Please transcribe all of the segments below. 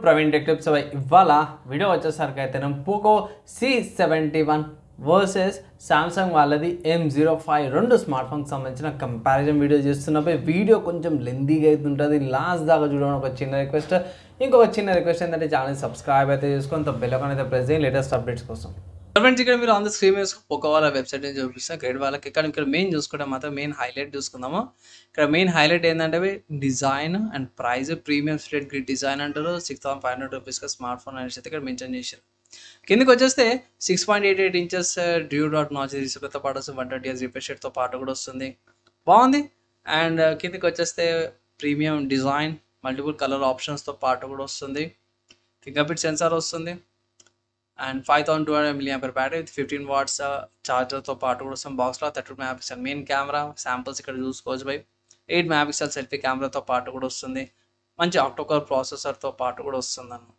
Praveen tech tips ఇవాళ video వచ్చేసరికి అయితే పోకో C71 వర్సెస్ సామ్సంగ్ వాళ్ళది M05 రెండు స్మార్ట్ ఫోన్కి సంబంధించిన కంపారిజన్ వీడియో చేస్తున్నప్పుడు వీడియో కొంచెం లెందీగా అయితే ఉంటుంది. లాస్ట్ దాకా చూడడం ఒక చిన్న రిక్వెస్ట్. ఇంకొక చిన్న రిక్వెస్ట్ ఏంటంటే ఛానల్ సబ్స్క్రైబ్ అయితే చేసుకొని బెల్ ఐకాన్ అయితే ప్రెస్ చేయండి లేటెస్ట్ అప్డేట్స్ కోసం. ఫ్రెండ్స్ ఇక్కడ మీరు ఆన్ ద స్క్రీన్ పోకో వాళ్ళ వెబ్సైట్ నుంచి చూపిస్తాను గ్రేడ్ వాళ్ళకి. ఇక్కడ మెయిన్ చూసుకుంటే మాత్రం మెయిన్ హైలైట్ చూసుకుందాము. ఇక్కడ మెయిన్ హైలైట్ ఏంటంటే design and price premium straight grid design అంటారు. 6,500 రూపీస్గా స్మార్ట్ ఫోన్ అనేసి ఇక్కడ మెన్షన్ చేశారు. కిందకి వచ్చేస్తే 6.88 ఇంచెస్ డ్యూ డాట్ నాచ్ డిస్ప్లేతో పాటు వస్తుంది. 120Hz రిఫ్రెష్ రేట్తో పాటు కూడా వస్తుంది, బాగుంది. అండ్ కిందకి వచ్చేస్తే ప్రీమియం డిజైన్ మల్టిపుల్ కలర్ ఆప్షన్స్తో పాటు కూడా వస్తుంది. ఫింగర్ ప్రింట్ సెన్సార్ వస్తుంది and 5200 mAh battery with 15 watts చార్జర్తో పాటు కూడా వస్తుంది. బాక్స్లో 32 MP మెయిన్ కెమెరా శాంపుల్స్ ఇక్కడ చూసుకోవచ్చు. 8 MP సెల్ఫీ కెమెరాతో పాటు కూడా వస్తుంది. మంచి ఆక్టోకోర్ ప్రాసెసర్తో పాటు కూడా వస్తుంది అన్నమాట.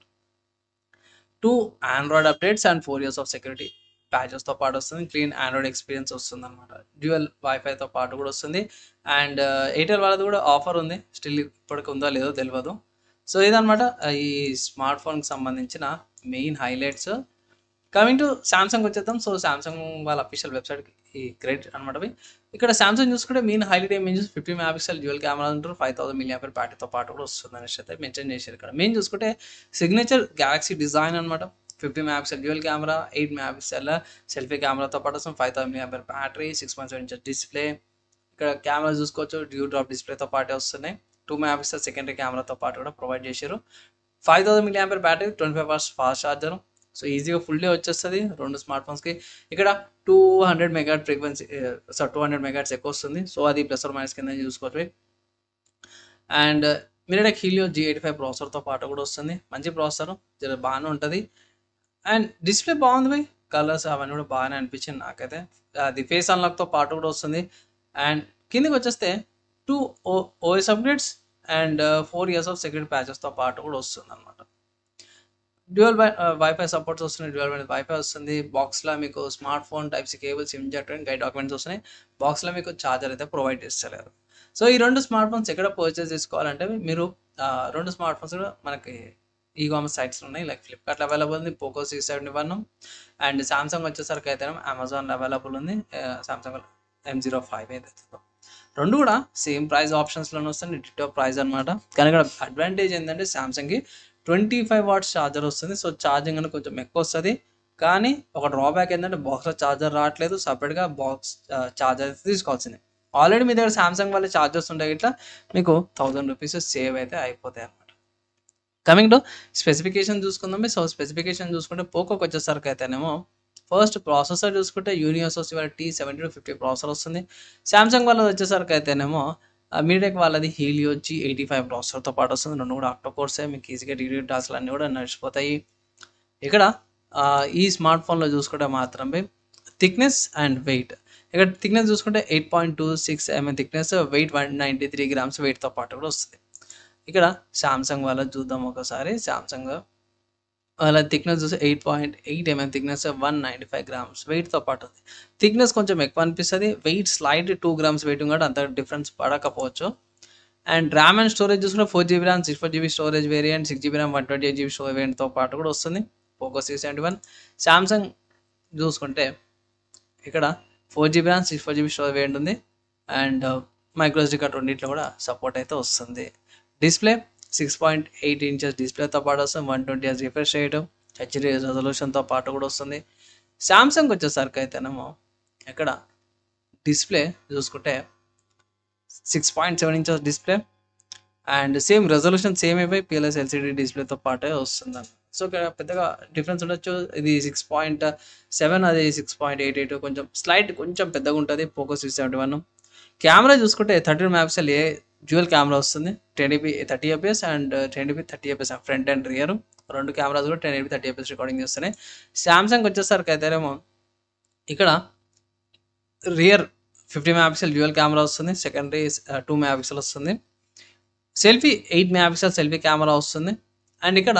2 Android updates and 4 years of security ప్యాచెస్తో పాటు వస్తుంది. క్లీన్ ఆండ్రాయిడ్ ఎక్స్పీరియన్స్ వస్తుంది అనమాట. డ్యూయల్ వైఫైతో పాటు కూడా వస్తుంది. అండ్ ఎయిర్టెల్ వాళ్ళది కూడా ఆఫర్ ఉంది, స్టిల్ ఇప్పటికి ఉందో లేదో తెలియదు. సో ఇదనమాట ఈ స్మార్ట్ ఫోన్కి సంబంధించిన main highlights. Coming to Samsung వచ్చేద్దాం. సో సామ్సంగ్ వాళ్ళ అఫీషియల్ వెబ్సైట్కి ఈ గ్రేట్ అనమాట. ఇక్కడ సామ్సంగ్ చూసుకుంటే మెయిన్ హైలైట్ ఏం చూసి 50 MP డ్యూయల్ కెమెరా అంటారు. 5000 mAh బ్యాటరీతో పాటు కూడా వస్తుంది అనేసి అయితే మెన్షన్ చేశారు. ఇక్కడ మెయిన్ చూసుకుంటే సిగ్నేచర్ గ్యాలక్సీ డిజైన్ అనమాట. 50 MP dual camera, 8 MP selfie కెమెరాతో పాటు వస్తుంది. 5000 mAh బ్యాటరీ, 6.7 inch డిస్ప్లే. ఇక్కడ కెమెరా చూసుకోవచ్చు, డ్యూ డ్రాప్ డిస్ప్లేతో పాటే వస్తున్నాయి. 2 MP సెకండరీ కెమెరాతో పాటు కూడా ప్రొవైడ్ చేశారు. 5000 mAh battery, 25 hours fast charger. So ఈజీగా ఫుల్ డే వచ్చేస్తుంది రెండు స్మార్ట్ ఫోన్స్కి. ఇక్కడ 200 MHz ఫ్రీక్వెన్సీ 200 MHz ఎక్కువ వస్తుంది. సో అది ప్లస్ ఆర్ మైనస్ కింద చూసుకోవచ్చు. అండ్ మిరాటెక్ హీలియో G85 ప్రాసెసర్తో పాటు కూడా వస్తుంది. మంచి ప్రాసెసర్, జర బాగానే ఉంటుంది. అండ్ డిస్ప్లే బాగుంది, కలర్స్ అవన్నీ కూడా బాగానే అనిపించింది నాకైతే. అది ఫేస్ అన్లాక్తో పాటు కూడా వస్తుంది. అండ్ కిందకి వచ్చేస్తే 2 OS updates and 4 years of security ప్యాచెస్తో పాటు కూడా వస్తుంది అనమాట. డ్యూయల్ వైఫై సపోర్ట్స్ వస్తున్నాయి, డ్యూయల్ వైఫై వస్తుంది. బాక్స్లో మీకు smart phone type C cable, SIM jack and guide documents వస్తున్నాయి. బాక్స్లో మీకు ఛార్జర్ అయితే ప్రొవైడ్ చేస్తలేరు. సో ఈ రెండు స్మార్ట్ ఫోన్స్ ఎక్కడ పర్చేస్ చేసుకోవాలంటే మీరు రెండు స్మార్ట్ ఫోన్స్ కూడా మనకి ఈ-కామర్స్ సైట్స్ ఉన్నాయి. లైక్ ఫ్లిప్కార్ట్లో అవైలబుల్ ఉంది పోకో C71 అండ్ సామ్సంగ్ వచ్చేసరికి అయితే అమెజాన్లో అవైలబుల్ ఉంది సామ్సంగ్ M05 అయితే. రెండు కూడా సేమ్ ప్రైస్ ఆప్షన్స్లోనే వస్తుంది, డిటో ప్రైస్ అనమాట. కానీ ఇక్కడ అడ్వాంటేజ్ ఏంటంటే సామ్సంగ్కి 25 watts ఛార్జర్ వస్తుంది. సో ఛార్జింగ్ అనేది కొంచెం ఎక్కువ వస్తుంది. కానీ ఒక డ్రాబ్యాక్ ఏంటంటే బాక్స్లో ఛార్జర్ రావట్లేదు, సపరేట్గా బాక్స్ ఛార్జర్ అయితే తీసుకోవాల్సింది. ఆల్రెడీ మీ దగ్గర సామ్సంగ్ వాళ్ళ ఛార్జర్స్ ఉంటాయి, ఇట్లా మీకు 1000 రూపీస్ సేవ్ అయితే అయిపోతాయి అనమాట. కమింగ్ టు స్పెసిఫికేషన్ చూసుకుందాం. సో స్పెసిఫికేషన్ చూసుకుంటే పోకోకి వచ్చేసరికి అయితేనేమో ఫస్ట్ ప్రాసెసర్ చూసుకుంటే యూనివర్సల్ T7250 ప్రాసెసర్ వస్తుంది. సామ్సంగ్ వాళ్ళది వచ్చేసరికి అయితేనేమో మిరాటెక్ వాళ్ళది హీలియో G85 ప్రాసెసర్తో పాటు వస్తుంది. రెండు కూడా ఆక్టోకోర్సే, మీకు ఈజీగా డీడీ టాస్క్లు అన్నీ కూడా నడిచిపోతాయి. ఇక్కడ ఈ స్మార్ట్ ఫోన్లో చూసుకుంటే మాత్రం థిక్నెస్ అండ్ వెయిట్. ఇక్కడ థిక్నెస్ చూసుకుంటే 8.26 mm థిక్నెస్, వెయిట్ 193 grams వెయిట్తో పాటు కూడా వస్తుంది. ఇక్కడ సామ్సంగ్ వాళ్ళది చూద్దాం ఒకసారి. సామ్సంగ్ వాళ్ళ థిక్నెస్ చూస్తే 8.8 mm థిక్నెస్, 195 grams వెయిట్తో పాటు ఉంది. థిక్నెస్ కొంచెం ఎక్కువ అనిపిస్తుంది, వెయిట్ స్లైట్ 2 grams వెయిట్ కూడా అంత డిఫరెన్స్ పడకపోవచ్చు. అండ్ ర్యామ్ అండ్ స్టోరేజ్ చూసుకుంటే 4GB RAM, 64GB storage variant, 6GB RAM, 128GB storage వేరియంట్తో పాటు కూడా వస్తుంది పోకో C71. సామ్సంగ్ చూసుకుంటే ఇక్కడ 4GB RAM, 64GB storage variant ఉంది. అండ్ మైక్రో SD కార్డ్ రెండింటిలో కూడా సపోర్ట్ అయితే వస్తుంది. డిస్ప్లే 6.8 inches డిస్ప్లేతో పాటు వస్తుంది. 120Hz రిఫ్రెష్ రేట్, HD రెజల్యూషన్తో పాటు కూడా వస్తుంది. సామ్సంగ్ వచ్చేసరికి అయితేనేమో ఇక్కడ డిస్ప్లే చూసుకుంటే 6.7 inches display and same resolution same అయిపోయి PLS LCD డిస్ప్లేతో పాటే వస్తుంది. సో ఇక్కడ పెద్దగా డిఫరెన్స్ ఉండొచ్చు. ఇది 6.7, అది 6.88, కొంచెం స్లైట్ కొంచెం పెద్దగా ఉంటుంది పోకో C71. కెమెరా చూసుకుంటే 13 MP డ్యూయల్ కెమెరా వస్తుంది. 1080p 30fps and 1080p 30fps front and rear. రెండు కెమెరాస్ కూడా 1080p 30fps రికార్డింగ్ చేస్తున్నాయి. సామ్సంగ్ వచ్చేసరికి అయితేనేమో ఇక్కడ రియర్ 50 MP డ్యూయల్ కెమెరా వస్తుంది. సెకండరీ 2 MP వస్తుంది. సెల్ఫీ 8 MP సెల్ఫీ కెమెరా వస్తుంది. అండ్ ఇక్కడ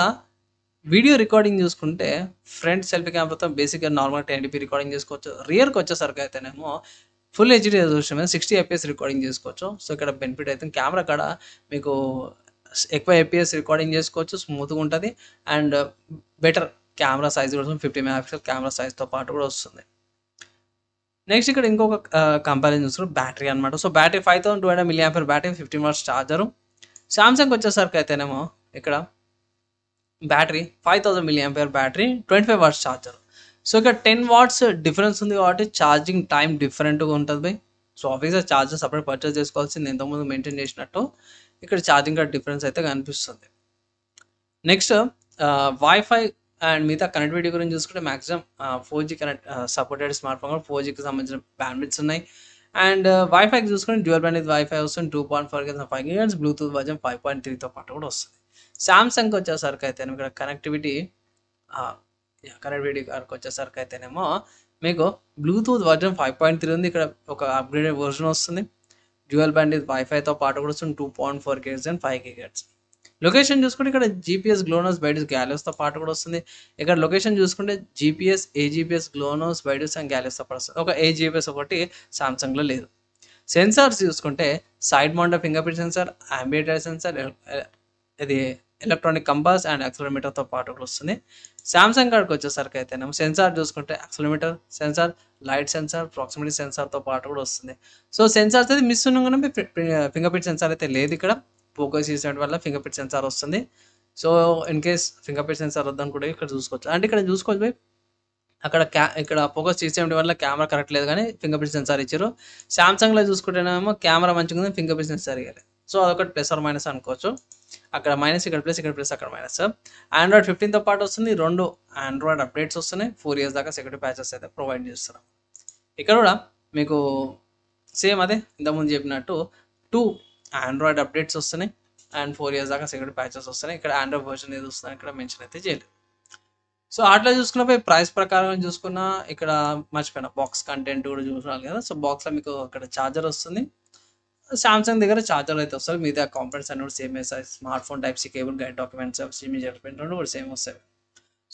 వీడియో రికార్డింగ్ చూసుకుంటే ఫ్రంట్ సెల్ఫీ కెమెరాతో బేసిక్గా నార్మల్గా 1080p రికార్డింగ్ చేసుకోవచ్చు. రియర్కి వచ్చేసరికి అయితేనేమో ఫుల్ HD రెజల్యూషన్ మీద 60 fps రికార్డింగ్ చేసుకోవచ్చు. సో ఇక్కడ బెనిఫిట్ అయితే కెమెరా కాడ మీకు ఎక్కువ ఏపీఎస్ రికార్డింగ్ చేసుకోవచ్చు, స్మూత్గా ఉంటుంది. అండ్ బెటర్ కెమెరా సైజ్ కూడా 50 మెగాపిక్సెల్ కెమెరా సైజ్తో పాటు కూడా వస్తుంది. నెక్స్ట్ ఇక్కడ ఇంకొక కంపారిజన్ చూస్తారు బ్యాటరీ అనమాట. So battery 5200 mAh battery, 15 watts charger. Samsung వచ్చేసరికి అయితేనేమో ఇక్కడ battery 5000 mAh battery, 25 watts charger. So ఇక్కడ 10 వాట్స్ డిఫరెన్స్ ఉంది కాబట్టి ఛార్జింగ్ టైం డిఫరెంట్గా ఉంటుంది బై. సో ఆఫీస్గా ఛార్జర్ సపరేట్ పర్చేస్ చేసుకోవాల్సింది ఇంతకుముందు మెయింటైన్ చేసినట్టు ఇక్కడ ఛార్జింగ్ కార్డ్ డిఫరెన్స్ అయితే కనిపిస్తుంది. నెక్స్ట్ వైఫై అండ్ మిగతా కనెక్టివిటీ గురించి చూసుకుంటే maximum 4G connect supported smart phone కూడా 4Gకి సంబంధించిన బ్యాండ్విడ్త్స్ ఉన్నాయి. అండ్ వైఫైకి చూసుకుంటే డ్యూయల్ బ్యాండ్ వైఫై వస్తుంది, 2.4 5 GHz, బ్లూటూత్ వర్జన్ 5.3తో పాటు కూడా వస్తుంది. సామ్సంగ్కి వచ్చేసరికి అయితే ఇక్కడ కనెక్టివిటీ కార్డ్కి వచ్చేసరికి అయితేనేమో మీకు బ్లూటూత్ వర్జన్ 5.3 ఉంది. ఇక్కడ ఒక అప్గ్రేడెడ్ వర్జన్ వస్తుంది. డ్యూయల్ బ్యాండ్ వైఫైతో పాటు కూడా వస్తుంది, 2.4 GHz అండ్ 5 GHz. లొకేషన్ చూసుకుంటే ఇక్కడ జీపీఎస్ గ్లోనోస్, బైడూస్, గ్యాలియోస్తో పాటు కూడా వస్తుంది. ఇక్కడ లొకేషన్ చూసుకుంటే జీపీఎస్, ఏజీపీఎస్, గ్లోనోస్, బైడూస్ అండ్ గ్యాలియోస్తో పాటు వస్తుంది. ఒక ఏజీపీఎస్ ఒకటి సామ్సంగ్లో లేదు. సెన్సార్స్ చూసుకుంటే side mounted finger print sensor, ambient air sensor, ఇది ఎలక్ట్రానిక్ కంపాస్ అండ్ యాక్సిలరోమీటర్తో పాటు కూడా వస్తుంది. సామ్సంగ్ కార్డ్కి వచ్చేసరికి అయితేనేమో సెన్సార్ చూసుకుంటే accelerometer sensor, light sensor, proximity సెన్సార్తో పాటు కూడా వస్తుంది. సో సెన్సార్స్ అయితే మిస్ ఉన్నాగానే ఫింగర్ ప్రింట్ సెన్సార్ అయితే లేదు. ఇక్కడ పోకో C70 వల్ల ఫింగర్ ప్రింట్ సెన్సార్ వస్తుంది. So in case finger print censor వద్దని కూడా ఇక్కడ చూసుకోవచ్చు. అంటే ఇక్కడ చూసుకోవచ్చు బై, అక్కడ ఇక్కడ పోకో C70 వల్ల కెమెరా కరెక్ట్ లేదు కానీ ఫింగర్ ప్రింట్ సెన్సార్ ఇచ్చారు. సామ్సంగ్లో చూసుకుంటేనేమో కెమెరా మంచిగా ఉంది, ఫింగర్ ప్రింట్ సెన్సార్ ఇవ్వాలి. సో అదొకటి ప్లస్ ఆర్ మైనస్ అనుకోవచ్చు. అక్కడ మైనస్, ఇక్కడ ప్లస్, ఇక్కడ ప్లస్, అక్కడ మైనస్. ఆండ్రాయిడ్ 15తో పాటు వస్తుంది. 2 ఆండ్రాయిడ్ అప్డేట్స్ వస్తున్నాయి. 4 years దాకా సెక్యూరిటీ ప్యాచెస్ అయితే ప్రొవైడ్ చేస్తున్నాం. ఇక్కడ కూడా మీకు సేమ్ అదే ఇంతకుముందు చెప్పినట్టు 2 ఆండ్రాయిడ్ అప్డేట్స్ వస్తున్నాయి అండ్ 4 years దాకా సెక్యూరిటీ ప్యాచెస్ వస్తున్నాయి. ఇక్కడ ఆండ్రాయిడ్ వర్షన్ ఏది వస్తుంది ఇక్కడ మెన్షన్ అయితే చేయలేదు. సో అట్లా చూసుకున్నప్పుడు ప్రైస్ ప్రకారం చూసుకున్నా ఇక్కడ మర్చిపోయినా బాక్స్ కంటెంట్ కూడా చూసుకోవాలి కదా. సో బాక్స్లో మీకు అక్కడ ఛార్జర్ వస్తుంది. సామ్సంగ్ దగ్గర ఛార్జర్ అయితే వస్తుంది. మిగతా కాంపోనెంట్స్ అన్ని కూడా సేమ్ వస్తాయి. Smartphone type C cable, guide documents, image document రెండు కూడా సేమ్ వస్తాయి.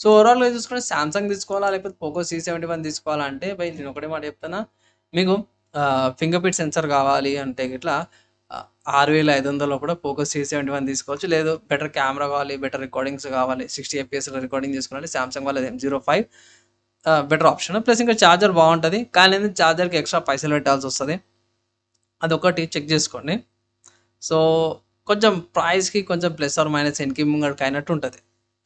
సో ఓవరాల్గా చూసుకుంటే సామ్సంగ్ తీసుకోవాలా లేకపోతే పోకో C71 తీసుకోవాలంటే బై నేను ఒకటే మాట చెప్తానా, మీకు ఫింగర్ ప్రింట్ సెన్సార్ కావాలి అంటే ఇట్లా 6500 కూడా పోకో C71 తీసుకోవచ్చు. లేదు బెటర్ కెమెరా కావాలి, బెటర్ రికార్డింగ్స్ కావాలి, 60 FPS రికార్డింగ్ తీసుకోవాలంటే సామ్సంగ్ వాళ్ళది M05 బెటర్ ఆప్షన్. ప్లస్ ఇంకా ఛార్జర్ బాగుంటుంది కానీ ఛార్జర్కి ఎక్స్ట్రా పైసలు పెట్టాల్సి వస్తుంది. అదొకటి చెక్ చేసుకోండి. సో కొంచెం ప్రైస్కి కొంచెం ప్లస్ ఆర్ మైనస్ ఎన్కి ముంగడికి అయినట్టు ఉంటుంది.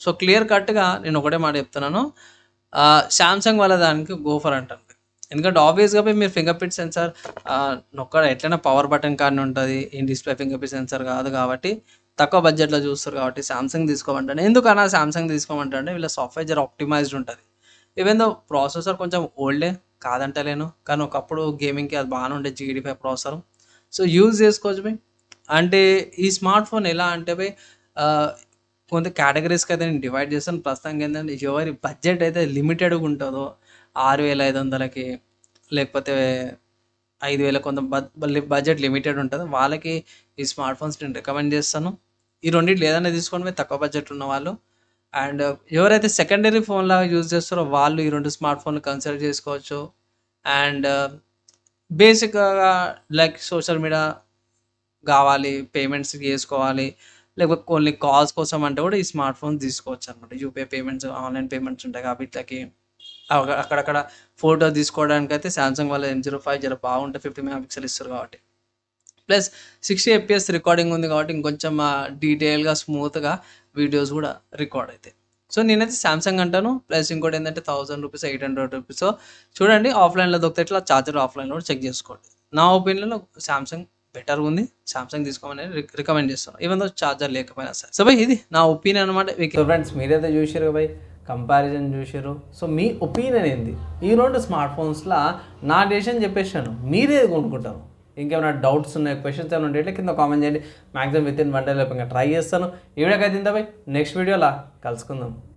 సో క్లియర్ కట్గా నేను ఒకటే మాట చెప్తున్నాను, సామ్సంగ్ వాళ్ళ దానికి గోఫర్ అంటాను. ఎందుకంటే ఆబ్వియస్గా మీరు ఫింగర్ ప్రింట్ సెన్సార్ నొక్కడ ఎట్లయినా పవర్ బటన్ కానీ ఉంటుంది, in display finger print censor కాదు కాబట్టి తక్కువ బడ్జెట్లో చూస్తారు కాబట్టి సామ్సంగ్ తీసుకోమంటాను. ఎందుకన్నా సామ్సంగ్ తీసుకోమంటే వీళ్ళ సాఫ్ట్వేర్ జర ఆప్టిమైజ్డ్ ఉంటుంది. ఈవెన్ దో ప్రాసెసర్ కొంచెం ఓల్డే కాదంటలేను కానీ ఒకప్పుడు గేమింగ్కి అది బాగానే ఉండే GD5 ప్రాసెసర్. సో యూజ్ చేసుకోవచ్చు బై. అంటే ఈ స్మార్ట్ ఫోన్ ఎలా అంటే బై కొంత కేటగిరీస్కి అయితే నేను డివైడ్ చేస్తాను. ప్రస్తుతానికి ఏంటంటే ఎవరి బడ్జెట్ అయితే లిమిటెడ్గా ఉంటుందో 6500కి లేకపోతే 5000 కొంత బడ్జెట్ లిమిటెడ్ ఉంటుంది వాళ్ళకి ఈ స్మార్ట్ ఫోన్స్ నేను రికమెండ్ చేస్తాను. ఈ రెండింటి ఏదైనా తీసుకోండి తక్కువ బడ్జెట్ ఉన్న వాళ్ళు. అండ్ ఎవరైతే సెకండరీ ఫోన్ లాగా యూజ్ చేస్తారో వాళ్ళు ఈ 2 స్మార్ట్ ఫోన్లు కన్సిడర్ చేసుకోవచ్చు. అండ్ బేసిక్గా లైక్ సోషల్ మీడియా కావాలి, పేమెంట్స్ చేసుకోవాలి, లేకపోతే కొన్ని కాల్స్ కోసం అంటే కూడా ఈ స్మార్ట్ ఫోన్ తీసుకోవచ్చు అనమాట. యూపీఐ పేమెంట్స్, ఆన్లైన్ పేమెంట్స్ ఉంటాయి కాబట్టి వీటికి అక్కడక్కడ ఫోటో తీసుకోవడానికి అయితే సామ్సంగ్ వాళ్ళ M05 జర బాగుంటుంది, 50 మెగాపిక్సెల్ ఇస్తారు కాబట్టి. ప్లస్ 60 FPS రికార్డింగ్ ఉంది కాబట్టి ఇంకొంచెం డీటెయిల్గా స్మూత్గా వీడియోస్ కూడా రికార్డ్ అవుతాయి. సో నేనైతే సామ్సంగ్ అంటాను. ప్లస్ ఇంకోటి ఏంటంటే 1000 రూపీస్, 800 రూపీస్. సో చూడండి ఆఫ్లైన్లో దొరికితే ఇట్లా ఛార్జర్ ఆఫ్లైన్లో కూడా చెక్ చేసుకోండి. నా ఒపీనియన్లో సామ్సంగ్ బెటర్ ఉంది, సామ్సంగ్ తీసుకోమని రికమెండ్ చేస్తాను ఈవెన్ దో ఛార్జర్ లేకపోయినా సరే. సో బై ఇది నా ఒపీనియన్ అనమాట. సో ఫ్రెండ్స్ మీరైతే చూసారు బై, కంపారిజన్ చూసారు. సో మీ ఒపీనియన్ ఏంది? ఈ 2 స్మార్ట్ ఫోన్స్లో నా డెసిషన్ చెప్పేసాను, మీరేది కొనుక్కుంటారు? ఇంకేమైనా డౌట్స్ ఉన్నాయి, క్వశ్చన్స్ ఏమైనా ఉంటే కింద కామెంట్ చేయండి. మ్యాక్సిమం విత్ ఇన్ 1 day లోపు ఇంకా ట్రై చేస్తాను. ఈ వీడియోకి అయితే ఇంత బై, నెక్స్ట్ వీడియోలా కలుసుకుందాం.